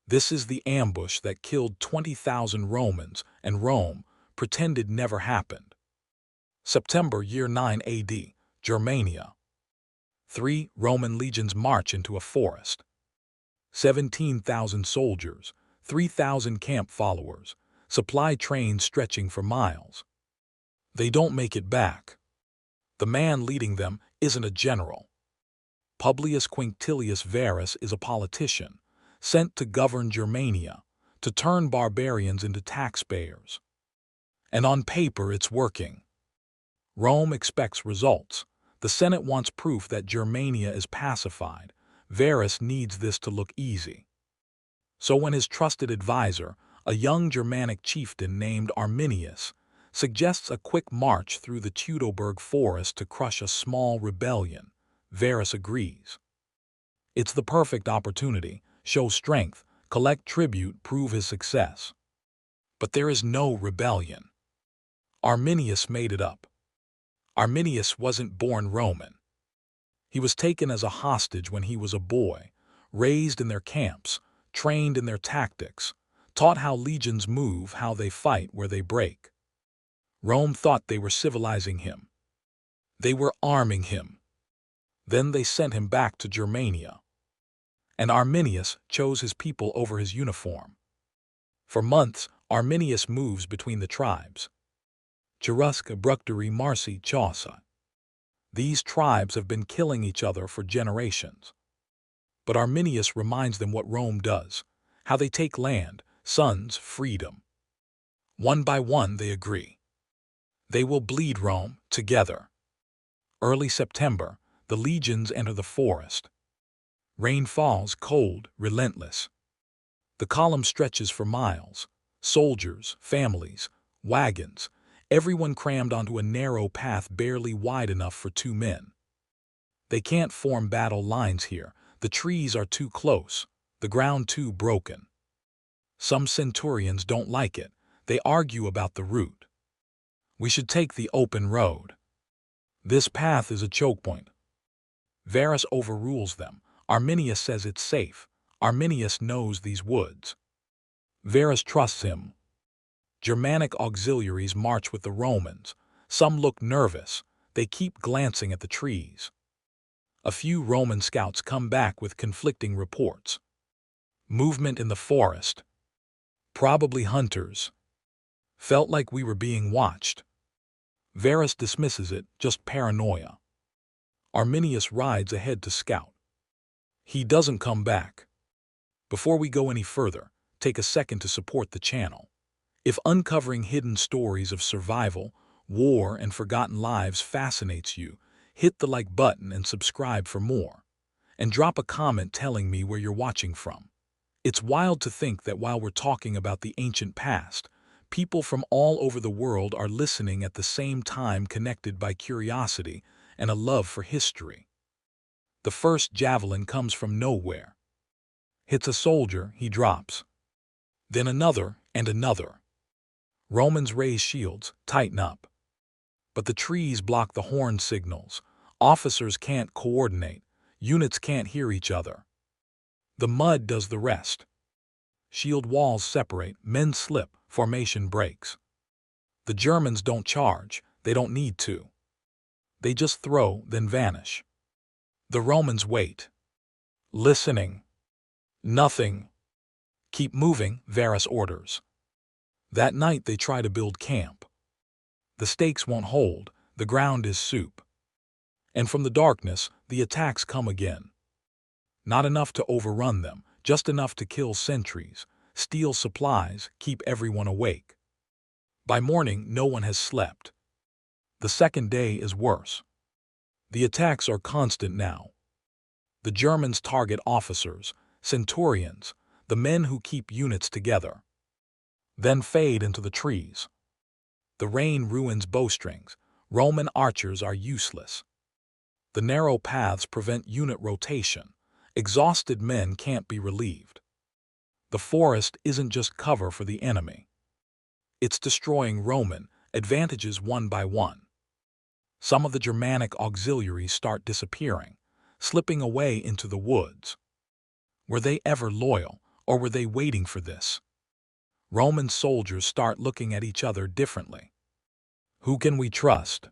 This is the ambush that killed 20,000 Romans, and Rome pretended never happened. September year 9 AD, Germania. 3 Roman legions march into a forest. 17,000 soldiers, 3,000 camp followers, supply trains stretching for miles. They don't make it back. The man leading them isn't a general. Publius Quinctilius Varus is a politician, sent to govern Germania, to turn barbarians into taxpayers. And on paper it's working. Rome expects results. The Senate wants proof that Germania is pacified. Varus needs this to look easy. So when his trusted advisor, a young Germanic chieftain named Arminius, suggests a quick march through the Teutoburg Forest to crush a small rebellion, Varus agrees. It's the perfect opportunity. Show strength, collect tribute, prove his success. But there is no rebellion. Arminius made it up. Arminius wasn't born Roman. He was taken as a hostage when he was a boy, raised in their camps, trained in their tactics, taught how legions move, how they fight, where they break. Rome thought they were civilizing him. They were arming him. Then they sent him back to Germania. And Arminius chose his people over his uniform. For months, Arminius moves between the tribes. Cherusca, Bructeri, Marsi, Chausa. These tribes have been killing each other for generations. But Arminius reminds them what Rome does, how they take land, sons, freedom. One by one they agree. They will bleed Rome together. Early September, the legions enter the forest. Rain falls, cold, relentless. The column stretches for miles. Soldiers, families, wagons, everyone crammed onto a narrow path barely wide enough for 2 men. They can't form battle lines here. The trees are too close, the ground too broken. Some centurions don't like it. They argue about the route. We should take the open road. This path is a choke point. Varus overrules them. Arminius says it's safe. Arminius knows these woods. Varus trusts him. Germanic auxiliaries march with the Romans. Some look nervous. They keep glancing at the trees. A few Roman scouts come back with conflicting reports. Movement in the forest. Probably hunters. Felt like we were being watched. Varus dismisses it, just paranoia. Arminius rides ahead to scout. He doesn't come back. Before we go any further, take a second to support the channel. If uncovering hidden stories of survival, war, and forgotten lives fascinates you, hit the like button and subscribe for more. And drop a comment telling me where you're watching from. It's wild to think that while we're talking about the ancient past, people from all over the world are listening at the same time, connected by curiosity and a love for history. The first javelin comes from nowhere. Hits a soldier, he drops. Then another and another. Romans raise shields, tighten up. But the trees block the horn signals. Officers can't coordinate. Units can't hear each other. The mud does the rest. Shield walls separate, men slip, formation breaks. The Germans don't charge, they don't need to. They just throw, then vanish. The Romans wait. Listening. Nothing. Keep moving, Varus orders. That night they try to build camp. The stakes won't hold, the ground is soup. And from the darkness, the attacks come again. Not enough to overrun them, just enough to kill sentries, steal supplies, keep everyone awake. By morning, no one has slept. The second day is worse. The attacks are constant now. The Germans target officers, centurions, the men who keep units together. Then fade into the trees. The rain ruins bowstrings. Roman archers are useless. The narrow paths prevent unit rotation. Exhausted men can't be relieved. The forest isn't just cover for the enemy. It's destroying Roman advantages one by one. Some of the Germanic auxiliaries start disappearing, slipping away into the woods. Were they ever loyal, Or were they waiting for this? Roman soldiers start looking at each other differently. Who can we trust?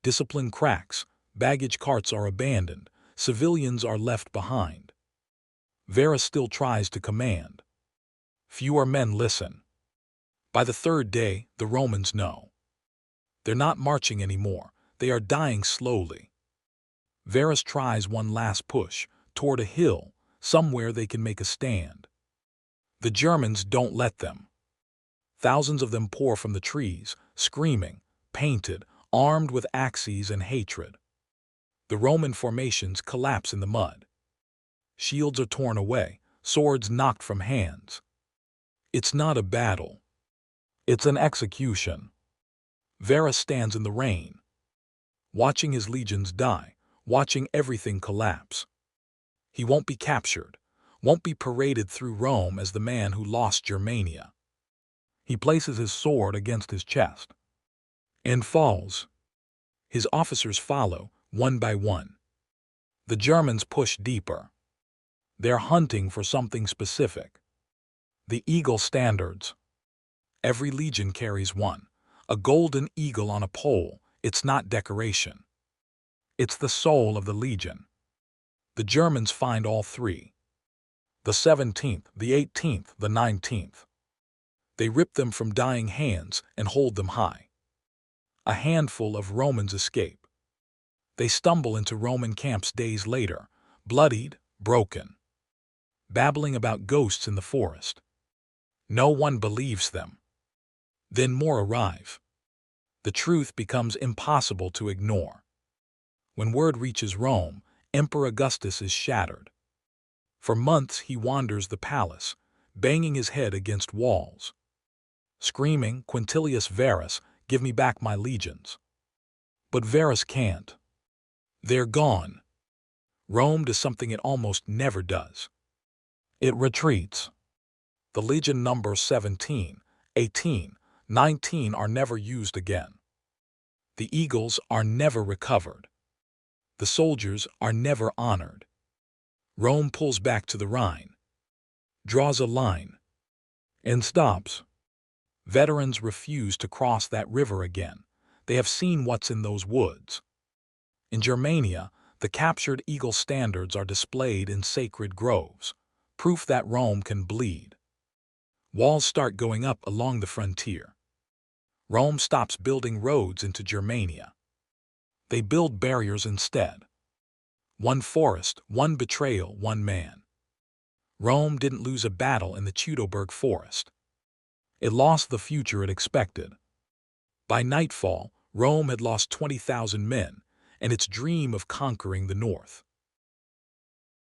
Discipline cracks, baggage carts are abandoned, civilians are left behind. Varus still tries to command. Fewer men listen. By the third day, the Romans know. They're not marching anymore, they are dying slowly. Varus tries one last push, toward a hill, somewhere they can make a stand. The Germans don't let them. Thousands of them pour from the trees, screaming, painted, armed with axes and hatred. The Roman formations collapse in the mud. Shields are torn away, swords knocked from hands. It's not a battle. It's an execution. Varus stands in the rain, watching his legions die, watching everything collapse. He won't be captured, won't be paraded through Rome as the man who lost Germania. He places his sword against his chest and falls. His officers follow, one by one. The Germans push deeper. They're hunting for something specific. The eagle standards. Every legion carries one. A golden eagle on a pole. It's not decoration. It's the soul of the legion. The Germans find all three. The 17th, the 18th, the 19th. They rip them from dying hands and hold them high. A handful of Romans escape. They stumble into Roman camps days later, bloodied, broken, babbling about ghosts in the forest. No one believes them. Then more arrive. The truth becomes impossible to ignore. When word reaches Rome, Emperor Augustus is shattered. For months he wanders the palace, banging his head against walls, screaming, "Quinctilius Varus, give me back my legions." But Varus can't. They're gone. Rome does something it almost never does. It retreats. The legion numbers 17, 18, 19 are never used again. The eagles are never recovered. The soldiers are never honored. Rome pulls back to the Rhine, draws a line, and stops. Veterans refuse to cross that river again. They have seen what's in those woods. In Germania, the captured eagle standards are displayed in sacred groves, proof that Rome can bleed. Walls start going up along the frontier. Rome stops building roads into Germania. They build barriers instead. One forest, one betrayal, one man. Rome didn't lose a battle in the Teutoburg Forest. It lost the future it expected. By nightfall, Rome had lost 20,000 men, and its dream of conquering the north